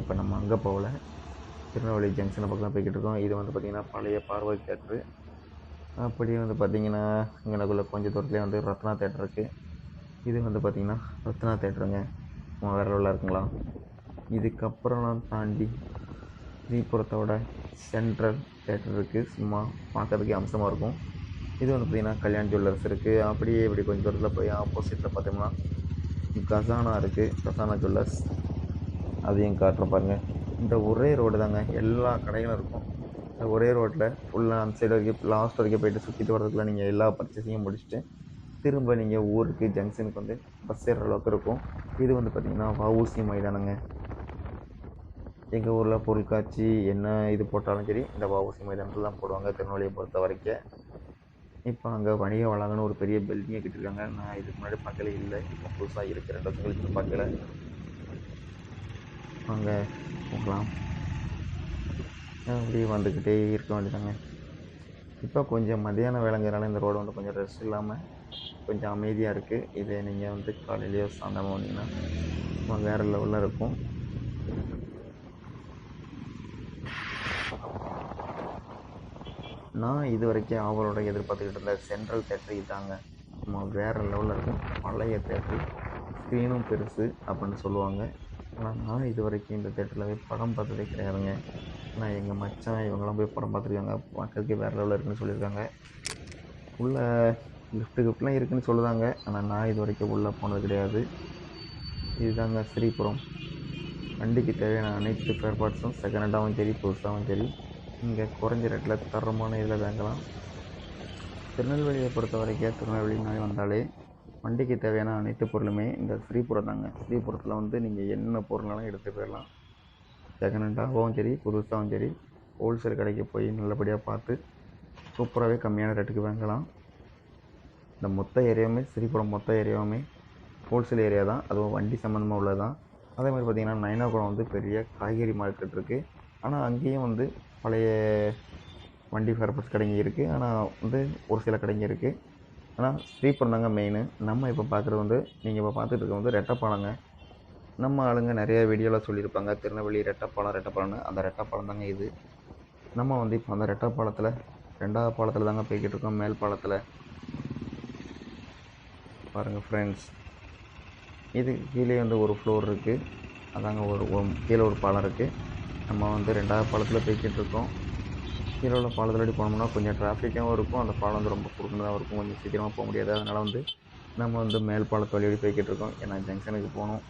இப்போ நம்ம அங்கே போகல, திருநெல்வேலி ஜங்ஷனை பக்கம் போய்கிட்டு இருக்கோம். இது வந்து பார்த்திங்கன்னா பழைய பார்வதி தேட்ரு. அப்படியே வந்து பார்த்திங்கன்னா இங்கனக்குள்ளே கொஞ்சம் தூரத்துலேயே வந்து ரத்னா தேட்டர் இருக்குது. இது வந்து பார்த்திங்கன்னா ரத்னா தேட்டருங்க. வேறு லெவலில் இருக்குங்களா? இதுக்கப்புறம் தாண்டி ஸ்ரீபுரத்தோட சென்ட்ரல் தேட்டர் இருக்குது. சும்மா பார்க்கறதுக்கே அம்சமாக இருக்கும். இது வந்து பார்த்திங்கன்னா கல்யாண் ஜுவல்லர்ஸ் இருக்குது. அப்படியே இப்படி கொஞ்சம் தூரத்தில் போய் ஆப்போசிட்டில் பார்த்தோம்னா கசானா இருக்குது. கசானா ஜுவல்லர்ஸ் அதையும் காட்டுறேன் பாருங்கள். இந்த ஒரே ரோடு தாங்க, எல்லா கடைகளும் இருக்கும். இந்த ஒரே ரோட்டில் ஃபுல்லாக அந்த சைடு வரைக்கும் லாஸ்ட் வரைக்கும் போய்ட்டு சுற்றிட்டு வரதுக்குள்ள நீங்கள் எல்லா பர்ச்சேஸையும் முடிச்சுட்டு திரும்ப நீங்கள் ஊருக்கு ஜங்ஷனுக்கு வந்து பஸ் ஏறுற அளவுக்கு இருக்கும். இது வந்து பார்த்திங்கன்னா வஉசி மைதானங்க. எங்கள் ஊரில் பொருட்காட்சி என்ன இது போட்டாலும் சரி இந்த வஉசி மைதானத்தில் தான் போடுவாங்க திருநெல்வேலியை பொறுத்த வரைக்கும். இப்போ அங்கே வணிக வளாகம்னு ஒரு பெரிய பில்டிங்கை கட்டியிருக்காங்க. நான் இதுக்கு முன்னாடி பார்க்கல, இல்லை இப்போ புதுசாக இருக்குது, 2 வருஷம் கழிச்சு பார்க்கல. அங்கே போகலாம். அப்படியே வந்துக்கிட்டே இருக்க வேண்டியதாங்க. இப்போ கொஞ்சம் மதியான வேலைங்கிறனால இந்த ரோடு வந்து கொஞ்சம் ரெஸ்ட் இல்லாமல் கொஞ்சம் அமைதியாக இருக்குது. இதே நீங்கள் வந்து காலையிலையோ சாயந்தரமாக வந்தீங்கன்னா வேறு லெவலில் இருக்கும். நான் இது வரைக்கும் அவரோட எதிர்பார்த்துக்கிட்டு இருந்த சென்ட்ரல் தேட்டர் இதாங்க. வேறு லெவலில் இருக்கும். பழைய தேட்டரு, ஸ்க்ரீனும் பெருசு அப்படின்னு சொல்லுவாங்க. ஆனால் நான் இது வரைக்கும் இந்த தேட்டரில் போய் படம் பார்த்ததே கிடையாதுங்க. ஆனால் எங்கள் மச்சான் இவங்கெல்லாம் போய் படம் பார்த்துருக்காங்க. பார்க்கறதுக்கே வேறு லெவலில் இருக்குன்னு சொல்லியிருக்காங்க. உள்ளே லிஃப்ட்டு கிஃப்ட்லாம் இருக்குதுன்னு சொல்லுதாங்க. ஆனால் நான் இது வரைக்கும் உள்ளே போனது கிடையாது. இதுதாங்க ஸ்ரீபுரம். வண்டிக்கு தேவையான அனைத்து ஸ்பேர் பார்ட்ஸும் செகண்ட் ஹேண்டாகவும் சரி புதுசாகவும் சரி இங்கே குறைஞ்ச ரேட்டில் தரமான இதில் வாங்கலாம். திருநெல்வேலியை பொறுத்த வரைக்கும் திருநெல்வேலி வந்தாலே வண்டிக்கு தேவையான அனைத்து பொருளுமே இந்த ஸ்ரீபுரம் தாங்க. ஸ்ரீபுரத்தில் வந்து நீங்கள் என்ன பொருளாலும் எடுத்து போயிடலாம். செகண்ட் ஹேண்டாகவும் சரி புதுசாகவும் சரி ஹோல்சேல் கடைக்கு போய் நல்லபடியாக பார்த்து சூப்பராகவே கம்மியான ரேட்டுக்கு வாங்கலாம். இந்த மொத்த ஏரியாவுமே ஸ்ரீபுரம் மொத்த ஏரியாவுமே ஹோல்சேல் ஏரியா தான். அதுவும் வண்டி சம்மந்தமாக உள்ளது தான். அதே மாதிரி பார்த்திங்கன்னா நயனாகுளம் வந்து பெரிய காய்கறி மார்க்கெட் இருக்குது. ஆனால் அங்கேயும் வந்து பழைய வண்டி ஃபேர்பர்ஸ் கடைங்க இருக்குது. ஆனால் வந்து ஒரு சில கடைங்க இருக்குது. ஆனால் ஸ்ரீபுரம் தாங்க மெயினு. நம்ம இப்போ பார்க்குறது வந்து நீங்கள் இப்போ பார்த்துட்டு இருக்க வந்து ரெட்டைப்பாலங்க. நம்ம ஆளுங்க நிறைய வீடியோவில் சொல்லியிருப்பாங்க திருநெல்வேலி ரெட்டைப்பாலம்னு. அந்த ரெட்டைப்பாலம் தாங்க இது. நம்ம வந்து இப்போ அந்த ரெட்டைப்பாலத்தில் 2வது பாலத்தில் தாங்க போய்கிட்டு இருக்கோம். மேல் பாலத்தில் பாருங்கள் ஃப்ரெண்ட்ஸ், இது கீழே வந்து ஒரு ஃப்ளோர் இருக்குது. அதாங்க ஒரு கீழே ஒரு பாலம் இருக்குது. நம்ம வந்து 2வது பாலத்தில் போய்கிட்டு இருக்கோம். கீழே உள்ள பாலத்தில் போனோம்னா கொஞ்சம் டிராஃபிக்காகவும் இருக்கும். அந்த பாலம் வந்து ரொம்ப குறுகுனதாகவும் இருக்கும். கொஞ்சம் சீக்கிரமாக போக முடியாது. அதனால் வந்து நம்ம வந்து மேல் பாலத்து வழியோடி போய்கிட்டு இருக்கோம். ஏன்னா ஜங்ஷனுக்கு போகணும்.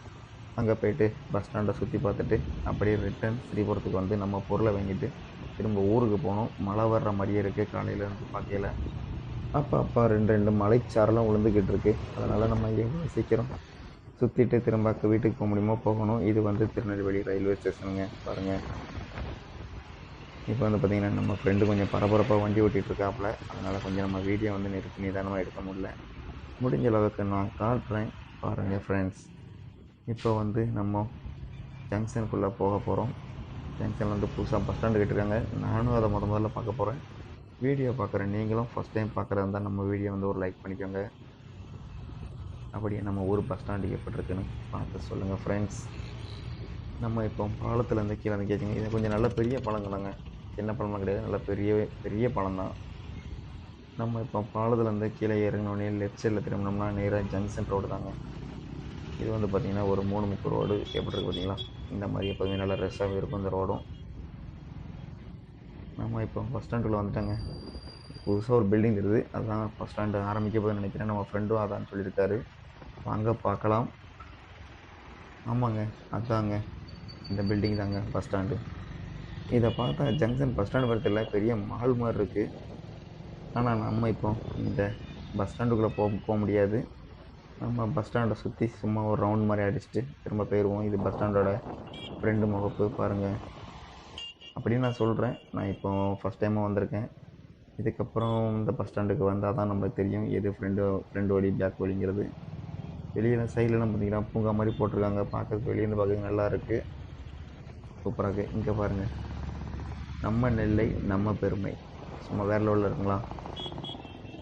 அங்கே போய்ட்டு பஸ் ஸ்டாண்டை சுற்றி பார்த்துட்டு அப்படியே ரிட்டன் ஸ்ரீபுரத்துக்கு வந்து நம்ம பொருளை வாங்கிட்டு திரும்ப ஊருக்கு போகணும். மழை வர்ற மாதிரியே இருக்குது காலையிலேருந்து பார்க்கல. அப்போ ரெண்டு மலைச்சாரெலாம் விழுந்துக்கிட்டு இருக்குது. அதனால் நம்ம எவ்வளோ சீக்கிரம் சுற்றிட்டு திரும்ப வீட்டுக்கு போக முடியுமோ போகணும். இது வந்து திருநெல்வேலி ரயில்வே ஸ்டேஷனுங்க. பாருங்கள், இப்போ வந்து பார்த்திங்கன்னா நம்ம ஃப்ரெண்டு கொஞ்சம் பரபரப்பாக வண்டி ஓட்டிகிட்டு இருக்காப்புல. அதனால் கொஞ்சம் நம்ம வீடியோ வந்து நிறுத்தி நிதானமாக எடுக்க முடியல. முடிஞ்ச அளவுக்கு நான் காட்டுறேன் பாருங்கள் ஃப்ரெண்ட்ஸ். இப்போ வந்து நம்ம ஜங்ஷனுக்குள்ளே போக போகிறோம். ஜங்ஷனில் வந்து புதுசாக பஸ் ஸ்டாண்டு கட்டிருக்காங்க. நானும் அதை முதல்ல பார்க்க போகிறேன். வீடியோ பார்க்குறேன். நீங்களும் ஃபஸ்ட் டைம் பார்க்குறதா இருந்தால் நம்ம வீடியோ வந்து ஒரு லைக் பண்ணிக்கோங்க. அப்படியே நம்ம ஊர் பஸ் ஸ்டாண்டு எப்படி இருக்குன்னு பார்த்து சொல்லுங்கள் ஃப்ரெண்ட்ஸ். நம்ம இப்போ பாலத்துலேருந்து கீழே வந்து கேட்குங்க. இது கொஞ்சம் நல்ல பெரிய பாலங்களாங்க, சின்ன பாலம்லாம் கிடையாது. நல்ல பெரிய பாலம் தான். நம்ம இப்போ பாலத்துலேருந்து கீழே இறங்கினோடனே லெஃப்ட் சைடில் திரும்பினோம்னா நேராக ஜங்ஷன் ரோடு தாங்க. இது வந்து பார்த்திங்கன்னா ஒரு 3 முக்கு ரோடு எப்படி இருக்குது பார்த்தீங்களா? இந்த மாதிரி எப்போதுமே நல்லா ரெஸ்ட்டாகவே இருக்கும் இந்த ரோடும். நம்ம இப்போ பஸ் ஸ்டாண்டுக்குள்ளே வந்துட்டோங்க. புதுசாக ஒரு பில்டிங் இருக்குது. அதுதான் பஸ் ஸ்டாண்டு ஆரம்பிக்க போகுதுன்னு நினைக்கிறேன். நம்ம ஃப்ரெண்டும் அதான்னு சொல்லியிருக்காரு. வாங்க பார்க்கலாம். ஆமாங்க, அதாங்க இந்த பில்டிங் தாங்க பஸ் ஸ்டாண்டு. இதை பார்த்தா ஜங்ஷன் பஸ் ஸ்டாண்டு பக்கத்தில் பெரிய மால் மாதிரி இருக்குது. ஆனால் நம்ம இப்போ இந்த பஸ் ஸ்டாண்டுக்குள்ளே போக முடியாது. நம்ம பஸ் ஸ்டாண்டை சுற்றி சும்மா ஒரு ரவுண்ட் மாதிரி அடிச்சுட்டு திரும்ப போயிடுவோம். இது பஸ் ஸ்டாண்டோட ஃப்ரெண்டு முகப்பு பாருங்கள். அப்படின்னு நான் சொல்கிறேன். நான் இப்போ ஃபஸ்ட் டைமாக வந்திருக்கேன். இதுக்கப்புறம் இந்த பஸ் ஸ்டாண்டுக்கு வந்தால் தான் நம்மளுக்கு தெரியும் எது ஃப்ரெண்டு வழி பேக் வழிங்கிறது. வெளியில் சைட்லலாம் பார்த்திங்கன்னா பூங்கா மாதிரி போட்டிருக்காங்க. பார்க்கறதுக்கு வெளியேருந்து பார்க்க நல்லா இருக்குது, சூப்பராக இருக்குது. இங்கே பாருங்கள், நம்ம நெல்லை நம்ம பெருமை சும்மா வேறு லெவலில் இருக்குங்களா?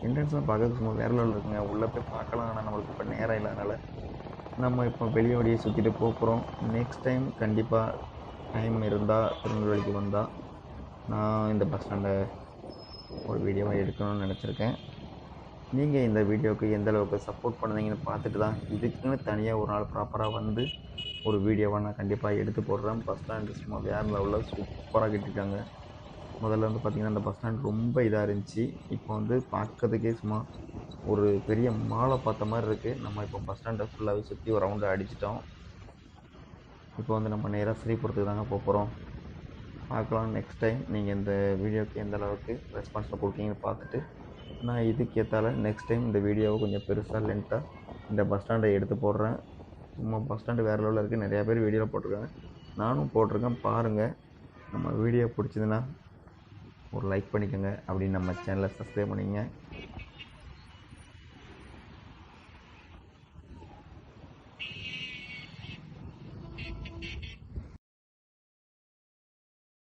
என்ட்ரன்ஸ்லாம் பார்க்கறதுக்கு சும்மா வேறு லெவலில் இருக்குங்க. உள்ளே போய் பார்க்கலாம். ஆனால் நம்மளுக்கு இப்போ நேரம் இல்லாதனால நம்ம இப்போ வெளியோடையே சுற்றிட்டு போகிறோம். நெக்ஸ்ட் டைம் கண்டிப்பாக டைம் இருந்தால் திருநெல்வேலிக்கு வந்தால் நான் இந்த பஸ் ஸ்டாண்டை ஒரு வீடியோவாக எடுக்கணும்னு நினச்சிருக்கேன். நீங்கள் இந்த வீடியோவுக்கு எந்த அளவுக்கு சப்போர்ட் பண்ணுவீங்கன்னு பார்த்துட்டு தான் இதுக்குன்னு தனியாக ஒரு நாள் ப்ராப்பராக வந்து ஒரு வீடியோவாக நான் கண்டிப்பாக எடுத்து போடுறேன். பஸ் ஸ்டாண்டு சும்மா வேறு லெவலில் சூப்பராக கட்டியிருக்காங்க. முதல்ல வந்து பார்த்திங்கன்னா அந்த பஸ் ஸ்டாண்ட் ரொம்ப இதாக இருந்துச்சு. இப்போ வந்து பார்க்கறதுக்கே சும்மா ஒரு பெரிய மாலை பார்த்த மாதிரி இருக்குது. நம்ம இப்போ பஸ் ஸ்டாண்டை ஃபுல்லாகவே சுற்றி ஒரு ரவுண்டு அடிச்சிட்டோம். இப்போ வந்து நம்ம நேராக ஸ்ரீபுரத்துக்கு தாங்க போகிறோம். பார்க்கலாம் நெக்ஸ்ட் டைம் நீங்கள் இந்த வீடியோவுக்கு எந்த அளவுக்கு ரெஸ்பான்ஸில் கொடுக்கீங்கன்னு பார்த்துட்டு நான் இதுக்கேற்றால நெக்ஸ்ட் டைம் இந்த வீடியோவை கொஞ்சம் பெருசாக லென்த்தாக இந்த பஸ் ஸ்டாண்டை எடுத்து போடுறேன். சும்மா பஸ் ஸ்டாண்டு வேறு லெவலில் இருக்குது. நிறையா பேர் வீடியோவில் போட்டிருக்காங்க, நானும் போட்டிருக்கேன். பாருங்கள், நம்ம வீடியோ பிடிச்சதுன்னா ஒரு லைக் பண்ணிக்கோங்க. அப்படின்னு நம்ம சேனலை சப்ஸ்கிரைப் பண்ணிக்கங்க.